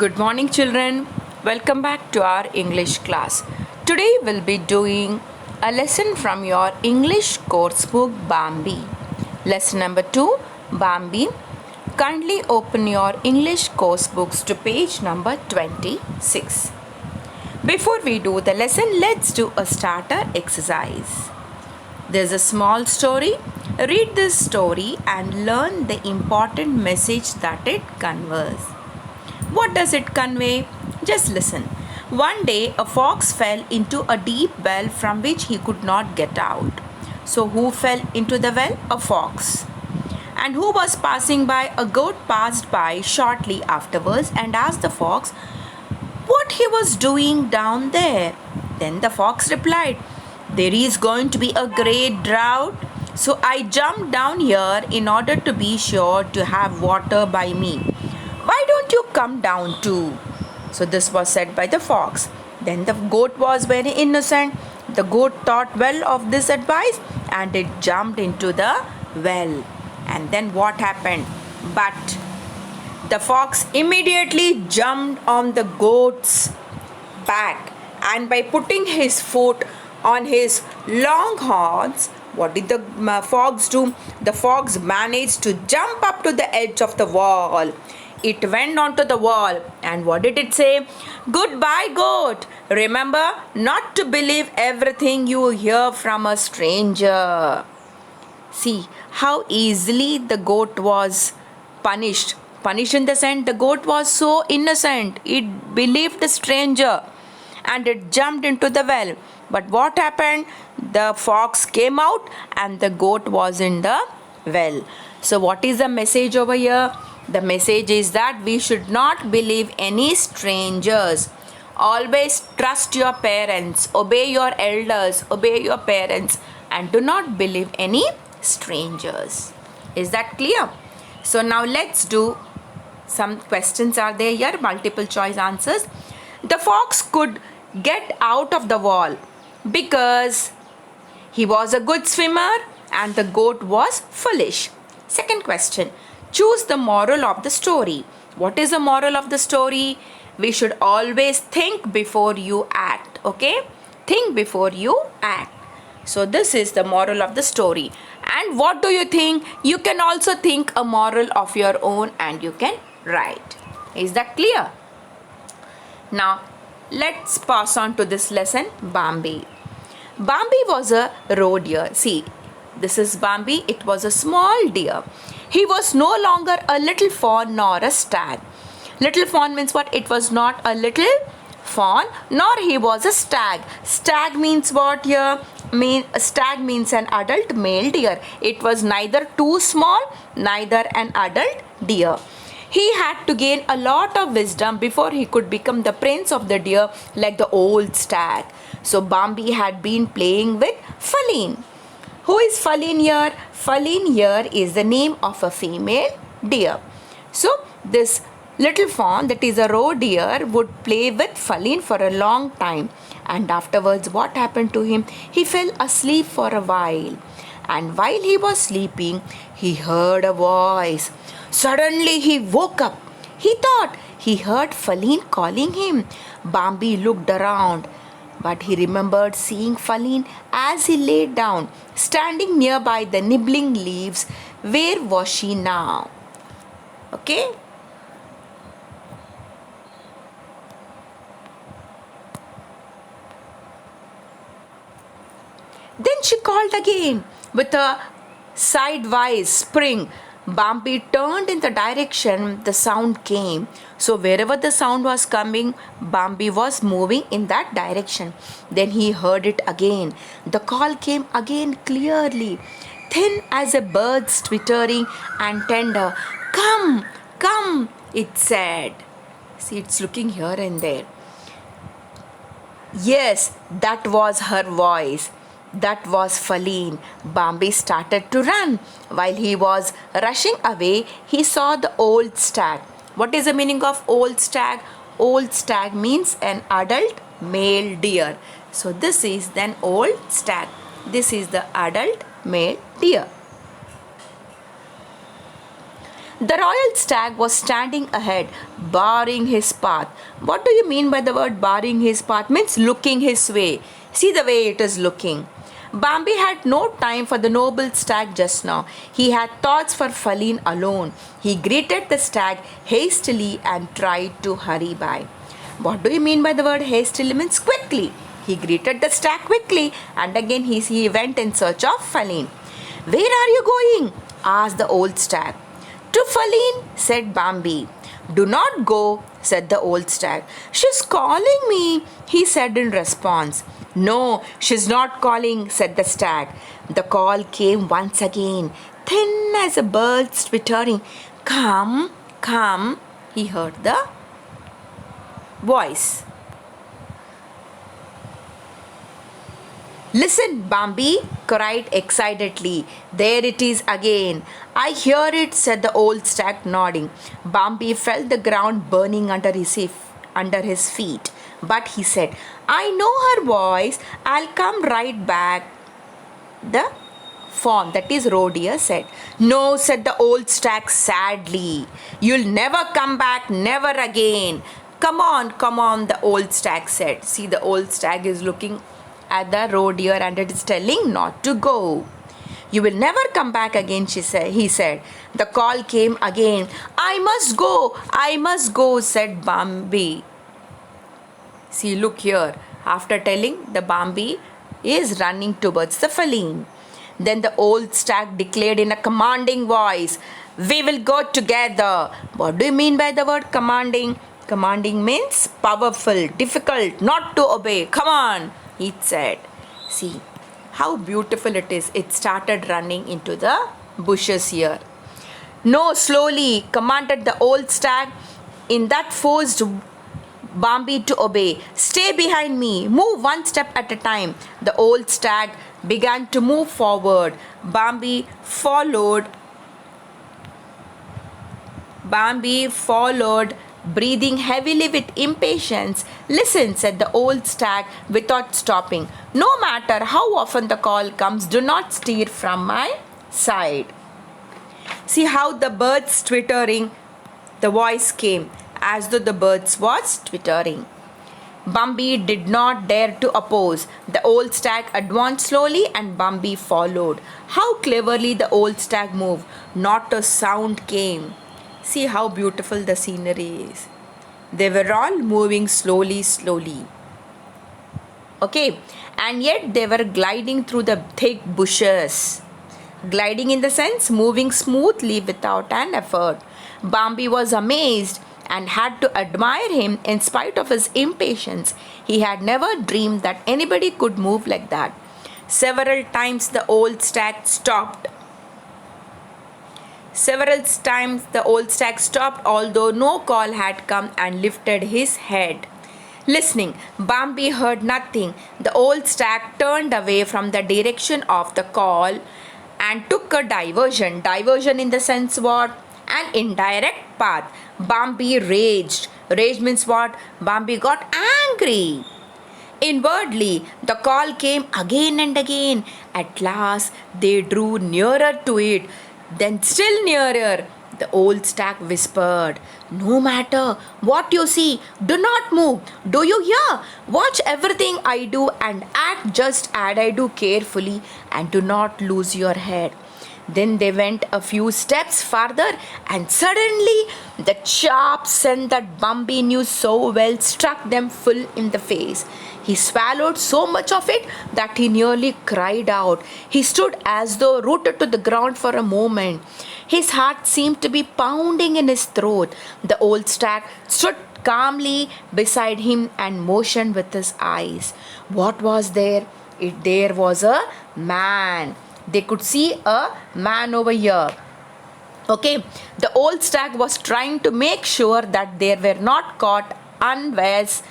Good morning, children. Welcome back to our English class. Today we'll be doing a lesson from your English course book Bambi. Lesson number 2 Bambi. Kindly open your English course books to page number 26. Before we do the lesson, let's do a starter exercise. There's a small story. Read this story and learn the important message that it conveys. What does it convey? Just listen. One day, a fox fell into a deep well from which he could not get out. So, who fell into the well? A fox. And who was passing by? A goat passed by shortly afterwards and asked the fox what he was doing down there. Then the fox replied, "There is going to be a great drought. So I jumped down here in order to be sure to have water by me. Why don't you come down too?" So this was said by the fox. Then the goat was very innocent. The goat thought well of this advice and it jumped into the well. And then what happened? But the fox immediately jumped on the goat's back, and by putting his foot on his long horns, what did the fox do? The fox managed to jump up to the edge of the wall. It went onto the wall, and what did it say? "Goodbye, goat. Remember not to believe everything you hear from a stranger." See how easily the goat was punished. Punished in the sense the goat was so innocent. It believed the stranger and it jumped into the well. But what happened? The fox came out and the goat was in the well. So what is the message over here? The message is that we should not believe any strangers. Always trust your parents, obey your elders, obey your parents, and do not believe any strangers. Is that clear? So now let's do some questions are there here, multiple choice answers. The fox could get out of the wall because he was a good swimmer and the goat was foolish. Second question, choose the moral of the story. What is the moral of the story? We should always think before you act. Okay? Think before you act. So this is the moral of the story. And what do you think? You can also think a moral of your own and you can write. Is that clear? Now let's pass on to this lesson, Bambi. Bambi was a roe deer. See, this is Bambi. It was a small deer. He was no longer a little fawn nor a stag. Little fawn means what? It was not a little fawn nor he was a stag. Stag means what here? Stag means an adult male deer. It was neither too small, neither an adult deer. He had to gain a lot of wisdom before he could become the prince of the deer like the old stag. So Bambi had been playing with Faline. Who is Faline here? Faline here is the name of a female deer. So this little fawn, that is a roe deer, would play with Faline for a long time. And afterwards, what happened to him? He fell asleep for a while. And while he was sleeping, he heard a voice. Suddenly he woke up. He thought he heard Faline calling him. Bambi looked around, but he remembered seeing Faline as he lay down, standing nearby the nibbling leaves. Where was she now? Okay? Then she called again with a sidewise spring. Bambi turned in the direction the sound came. So wherever the sound was coming, Bambi was moving in that direction. Then he heard it again. The call came again clearly, thin as a bird's twittering and tender. "Come, come," it said. See, it's looking here and there. Yes, that was her voice. That was Faline. Bambi started to run. While he was rushing away, he saw the old stag. What is the meaning of old stag? Old stag means an adult male deer. So this is then old stag. This is the adult male deer. The royal stag was standing ahead, barring his path. What do you mean by the word barring his path? Means looking his way. See the way it is looking. Bambi had no time for the noble stag just now. He had thoughts for Faline alone. He greeted the stag hastily and tried to hurry by. What do you mean by the word hastily? Means quickly. He greeted the stag quickly and again he went in search of Faline. Where are you going? Asked the old stag. To Faline, said Bambi. Do not go, said the old stag. She's calling me, he said in response. No, she's not calling, said the stag. The call came once again, thin as a bird's twittering. Come, come, he heard the voice. Listen, Bambi, cried excitedly. There it is again. I hear it, said the old stag, nodding. Bambi felt the ground burning under his feet. But he said, I know her voice. I'll come right back. The fawn, that is roe deer, said. No, said the old stag sadly. You'll never come back, never again. Come on, the old stag said. See, the old stag is looking at the roe deer and it is telling not to go. You will never come back again, he said. The call came again. I must go, said Bambi. See, look here. After telling, the Bambi is running towards the Faline. Then the old stag declared in a commanding voice, we will go together. What do you mean by the word commanding? Commanding means powerful, difficult, not to obey. Come on, he said. See how beautiful it is. It started running into the bushes here. No, slowly, commanded the old stag. In that forced Bambi to obey. Stay behind me. Move one step at a time. The old stag began to move forward. Bambi followed, breathing heavily with impatience. Listen, said the old stag without stopping. No matter how often the call comes, do not steer from my side. See how the birds twittering, the voice came as though the birds was twittering. Bambi did not dare to oppose. The old stag advanced slowly and Bambi followed. How cleverly the old stag moved. Not a sound came. See how beautiful the scenery is. They were all moving slowly. Okay, and yet they were gliding through the thick bushes. Gliding in the sense moving smoothly without an effort. Bambi was amazed and had to admire him in spite of his impatience. He had never dreamed that anybody could move like that. Several times the old stag stopped. Although no call had come, and lifted his head. Listening, Bambi heard nothing. The old stag turned away from the direction of the call and took a diversion. Diversion in the sense what? An indirect path. Bambi raged. Rage means what? Bambi got angry. Inwardly, the call came again and again. At last, they drew nearer to it. Then still nearer. The old stag whispered, no matter what you see, do not move. Do you hear? Watch everything I do and act just as I do carefully, and do not lose your head. Then they went a few steps farther, and suddenly the sharp scent that Bambi knew so well struck them full in the face. He swallowed so much of it that he nearly cried out. He stood as though rooted to the ground for a moment. His heart seemed to be pounding in his throat. The old stag stood calmly beside him and motioned with his eyes. What was there? There was a man. They could see a man over here. Okay, the old stag was trying to make sure that they were not caught unawares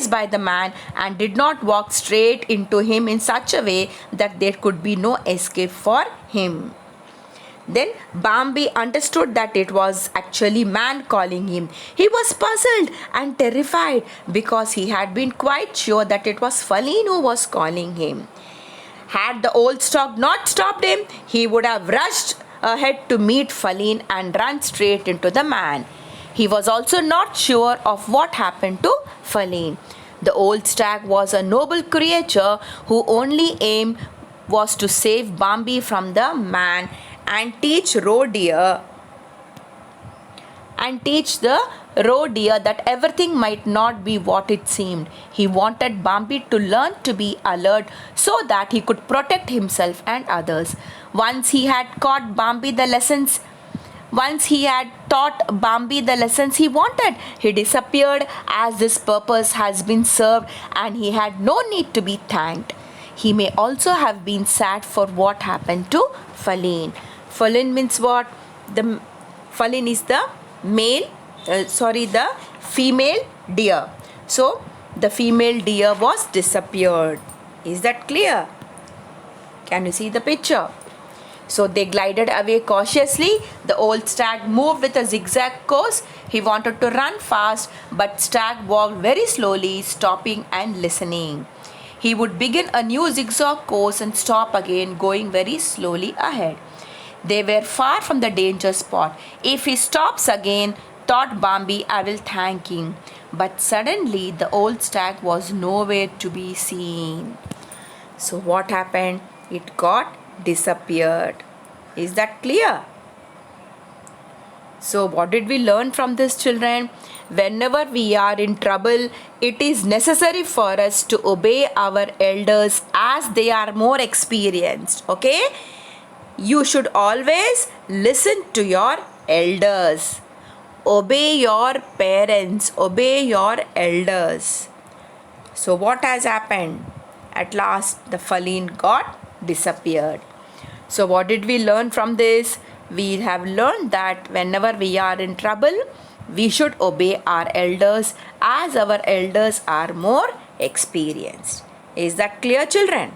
by the man, and did not walk straight into him in such a way that there could be no escape for him. Then Bambi understood that it was actually man calling him. He was puzzled and terrified because he had been quite sure that it was Faline who was calling him. Had the old stag not stopped him, he would have rushed ahead to meet Faline and ran straight into the man. He was also not sure of what happened to Faline. The old stag was a noble creature whose only aim was to save Bambi from the man and teach the roe deer that everything might not be what it seemed. He wanted Bambi to learn to be alert so that he could protect himself and others. Once he had taught Bambi the lessons he wanted, he disappeared as this purpose has been served and he had no need to be thanked. He may also have been sad for what happened to Faline. Faline means what? Faline is the female deer. So the female deer was disappeared. Is that clear? Can you see the picture? So they glided away cautiously. The old stag moved with a zigzag course. He wanted to run fast, but stag walked very slowly, stopping and listening. He would begin a new zigzag course and stop again, going very slowly ahead. They were far from the danger spot. If he stops again, thought Bambi, I will thank him. But suddenly the old stag was nowhere to be seen. So what happened? It got disappeared. Is that clear? So what did we learn from this, children? Whenever we are in trouble, it is necessary for us to obey our elders as they are more experienced. Okay? You should always listen to your elders. Obey your parents. Obey your elders. So what has happened? At last the Faline got disappeared. So what did we learn from this? We have learned that whenever we are in trouble, we should obey our elders as our elders are more experienced. Is that clear, children?